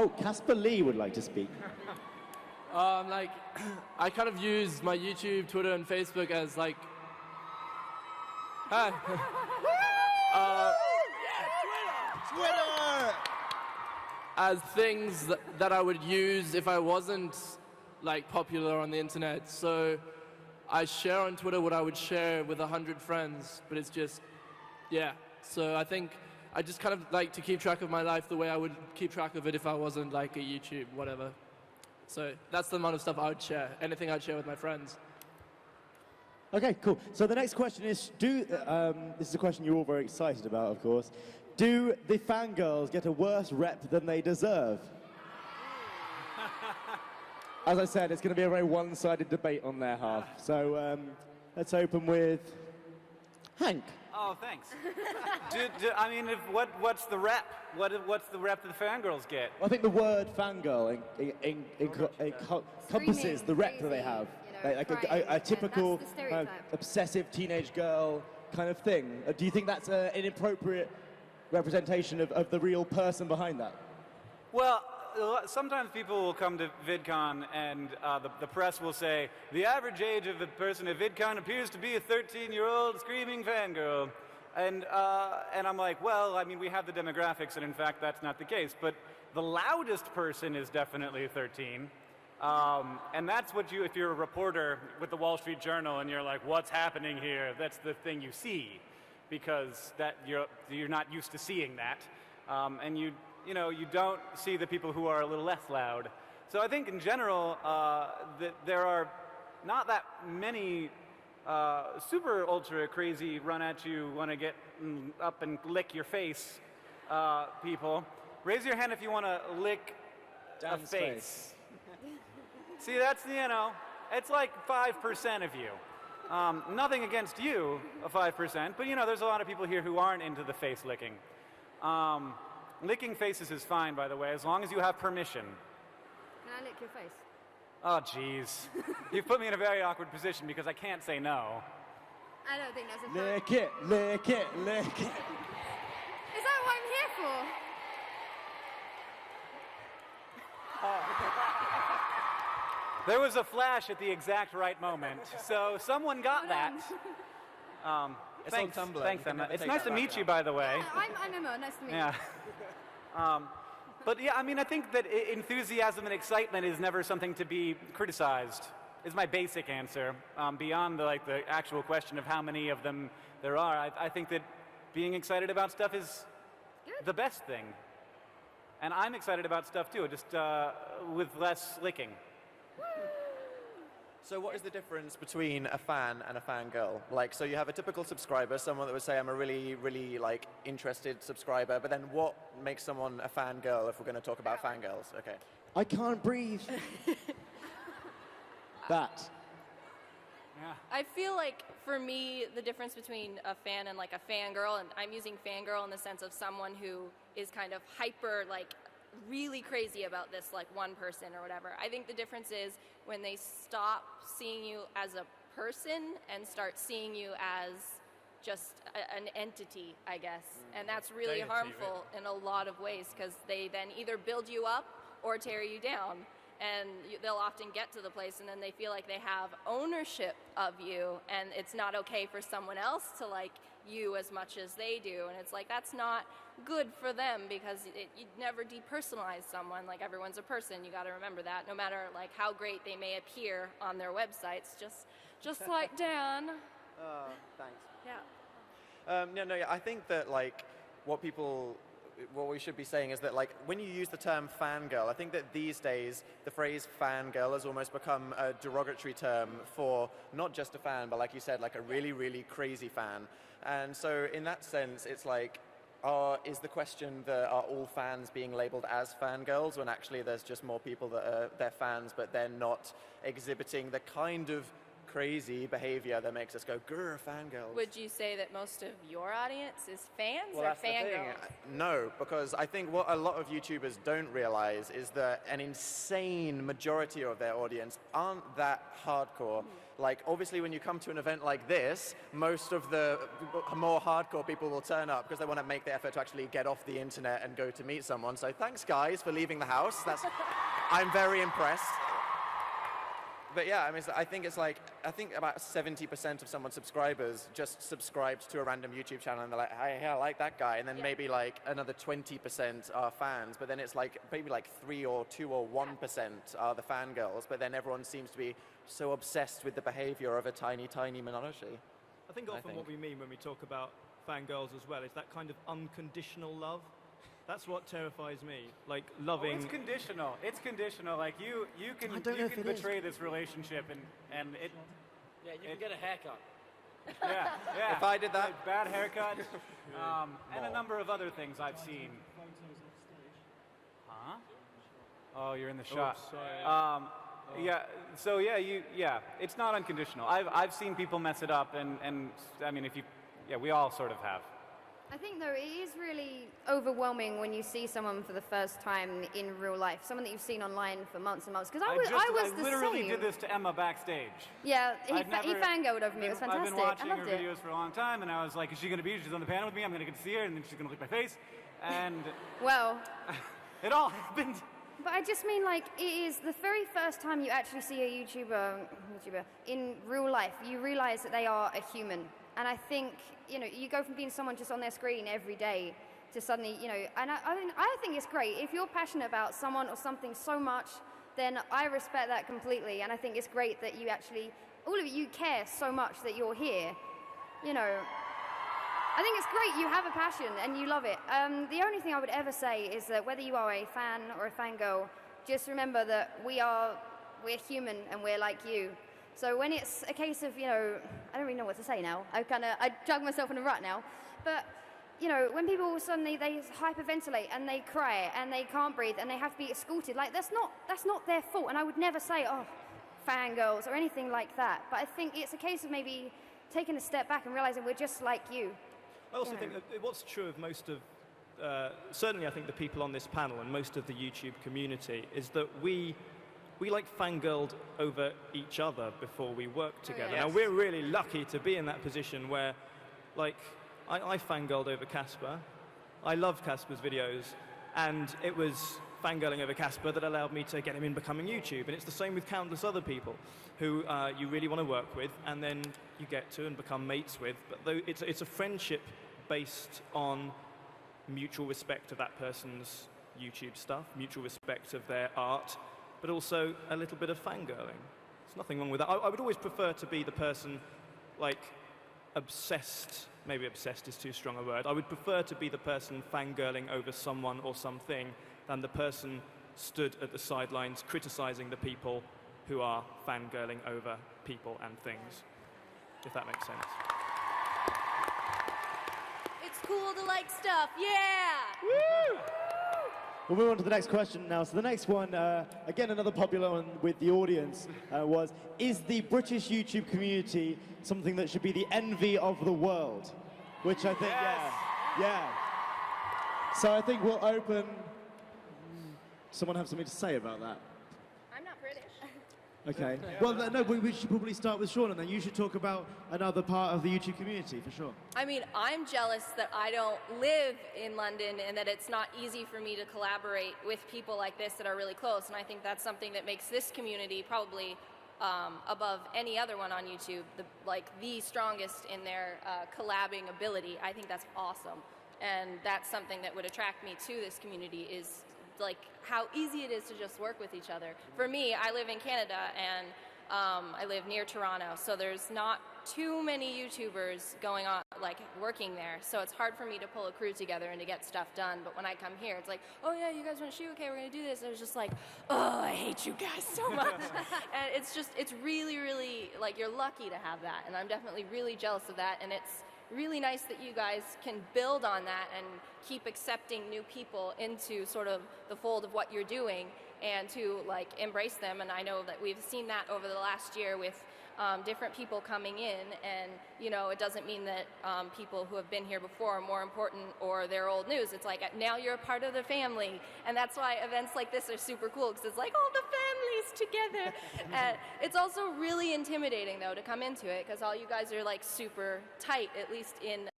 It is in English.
Oh, Káspar Li would like to speak. Like, I kind of use my YouTube, Twitter, and Facebook as like, Twitter! As things that I would use if I wasn't like popular on the internet. So I share on Twitter what I would share with 100 friends, but it's just, yeah. So I think I just kind of like to keep track of my life the way I would keep track of it if I wasn't like a YouTube, whatever. So that's the amount of stuff I would share, anything I'd share with my friends. Okay, cool. So the next question is, this is a question you're all very excited about, of course. Do the fangirls get a worse rep than they deserve? As I said, it's going to be a very one-sided debate on their half. So let's open with Hank. Oh, thanks. I mean, what's the rep? What's the rep that the fangirls get? Well, I think the word fangirl encompasses the rep that they have. You know, Like a typical stereotype. obsessive teenage girl kind of thing. Do you think that's an inappropriate representation of the real person behind that? Well, sometimes people will come to VidCon and the press will say, the average age of the person at VidCon appears to be a 13-year-old screaming fangirl. And I'm like, well, I mean, we have the demographics, and in fact, that's not the case. But the loudest person is definitely 13. And that's what if you're a reporter with the Wall Street Journal and you're like, what's happening here? That's the thing you see, because you're not used to seeing that. And you don't see the people who are a little less loud. So I think in general, there are not that many super ultra crazy run at you, want to get up and lick your face people. Raise your hand if you want to lick a face. See, that's, it's like 5% of you. Nothing against you, 5%, but there's a lot of people here who aren't into the face licking. Licking faces is fine, by the way, as long as you have permission. Can I lick your face? Oh, jeez. You've put me in a very awkward position because I can't say no. I don't think that's a Lick it, lick it, lick it. Is that what I'm here for? There was a flash at the exact right moment, so someone got that. It's Thanks, on Tumblr. thanks, Emma. It's nice to meet you, by the way. I'm Emma. Nice to meet you. Yeah. But yeah, I mean, I think that enthusiasm and excitement is never something to be criticized, is my basic answer. Beyond the actual question of how many of them there are, I think that being excited about stuff is the best thing. And I'm excited about stuff too, just with less licking. So what is the difference between a fan and a fangirl? So you have a typical subscriber, someone that would say, I'm a really, really, interested subscriber, but then what makes someone a fangirl if we're going to talk about fangirls? Okay. I can't breathe. That. Yeah. I feel like, for me, the difference between a fan and, a fangirl, and I'm using fangirl in the sense of someone who is kind of hyper, really crazy about this one person or whatever. I think the difference is when they stop seeing you as a person and start seeing you as just an entity, I guess. And that's really harmful in a lot of ways, because they then either build you up or tear you down. And they'll often get to the place and then they feel like they have ownership of you, and it's not okay for someone else to like you as much as they do. And it's that's not good for them, because you never depersonalize someone. Everyone's a person, you got to remember that, no matter how great they may appear on their websites, just like Dan. Thanks. Yeah. No, I think that what we should be saying is that when you use the term fangirl, I think that these days the phrase fangirl has almost become a derogatory term for not just a fan, but like you said, a really, really crazy fan. And so in that sense, it's is the question that are all fans being labeled as fangirls, when actually there's just more people that they're fans, but they're not exhibiting the kind of crazy behavior that makes us go, grr, fangirls. Would you say that most of your audience is fans Well, or that's the thing. fangirls? No, because I think what a lot of YouTubers don't realize is that an insane majority of their audience aren't that hardcore. Like, obviously, when you come to an event like this, most of the more hardcore people will turn up because they want to make the effort to actually get off the internet and go to meet someone. So thanks, guys, for leaving the house. I'm very impressed. But yeah, I mean, I think about 70% of someone's subscribers just subscribed to a random YouTube channel and they're like, hey, I like that guy. And then maybe like another 20% are fans. But then it's like maybe like 3 or 2 or 1% are the fangirls. But then everyone seems to be so obsessed with the behavior of a tiny, tiny minority. I think often what we mean when we talk about fangirls as well is that kind of unconditional love. That's what terrifies me. Like loving. Oh, it's conditional. It's conditional. Like you can betray this relationship and it. Yeah, you can get a haircut. Yeah. If I did that, like bad haircut, and a number of other things I've seen. Huh? Oh, you're in the shot. Sorry. Yeah. So it's not unconditional. I've seen people mess it up, and I mean, we all sort of have. I think, though, it is really overwhelming when you see someone for the first time in real life, someone that you've seen online for months and months. Because I was the literally same. did this to Emma backstage. Yeah, he fangirled over me. It was fantastic. I've been watching I loved her it. videos for a long time, and I was like, is she going to be? She's on the panel with me. I'm going to get to see her, and then she's going to lick my face. And well, it all happened. But I just mean, like, it is the very first time you actually see a YouTuber in real life, you realize that they are a human. And I think, you go from being someone just on their screen every day to suddenly, and I think it's great. If you're passionate about someone or something so much, then I respect that completely. And I think it's great that you actually, all of you care so much that you're here. I think it's great you have a passion and you love it. The only thing I would ever say is that whether you are a fan or a fangirl, just remember that we're human and we're like you. So when it's a case of, I don't really know what to say now. I drug myself in a rut now. But, when people suddenly, they hyperventilate and they cry and they can't breathe and they have to be escorted, like, that's not their fault. And I would never say, oh, fangirls or anything like that. But I think it's a case of maybe taking a step back and realizing we're just like you. I also think that what's true of most of, certainly I think the people on this panel and most of the YouTube community is that we like fangirled over each other before we worked together. Yes. Now, we're really lucky to be in that position where, like, I fangirled over Kаспар. I loved Kaspar's videos, and it was fangirling over Kаспар that allowed me to get him in becoming YouTube. And it's the same with countless other people who you really want to work with, and then you get to and become mates with. But though it's a friendship based on mutual respect of that person's YouTube stuff, mutual respect of their art, but also a little bit of fangirling. There's nothing wrong with that. I would always prefer to be the person, like, obsessed. Maybe obsessed is too strong a word. I would prefer to be the person fangirling over someone or something than the person stood at the sidelines criticizing the people who are fangirling over people and things, if that makes sense. It's cool to like stuff, yeah! Woo! We'll move on to the next question now. So the next one, again, another popular one with the audience was, is the British YouTube community something that should be the envy of the world? Which I think, yeah. So I think we'll open. Someone have something to say about that? I'm not British. Okay. Well, no, we should probably start with Shawna, and then you should talk about another part of the YouTube community, for sure. I mean, I'm jealous that I don't live in London and that it's not easy for me to collaborate with people like this that are really close. And I think that's something that makes this community probably above any other one on YouTube, the strongest in their collabing ability. I think that's awesome. And that's something that would attract me to this community is like how easy it is to just work with each other. For me, I live in Canada and I live near Toronto, so there's not too many YouTubers going on, like working there, so it's hard for me to pull a crew together and to get stuff done. But when I come here, it's like, oh yeah, you guys want to shoot? Okay, we're gonna do this. And it was just like, oh, I hate you guys so much. And it's really, really, like, you're lucky to have that, and I'm definitely really jealous of that, and it's really nice that you guys can build on that and keep accepting new people into sort of the fold of what you're doing and to like embrace them. And I know that we've seen that over the last year with different people coming in, and it doesn't mean that people who have been here before are more important or they're old news. It's like now you're a part of the family, and that's why events like this are super cool, because it's like, oh, the family's this together. It's also really intimidating, though, to come into it, because all you guys are like super tight, at least in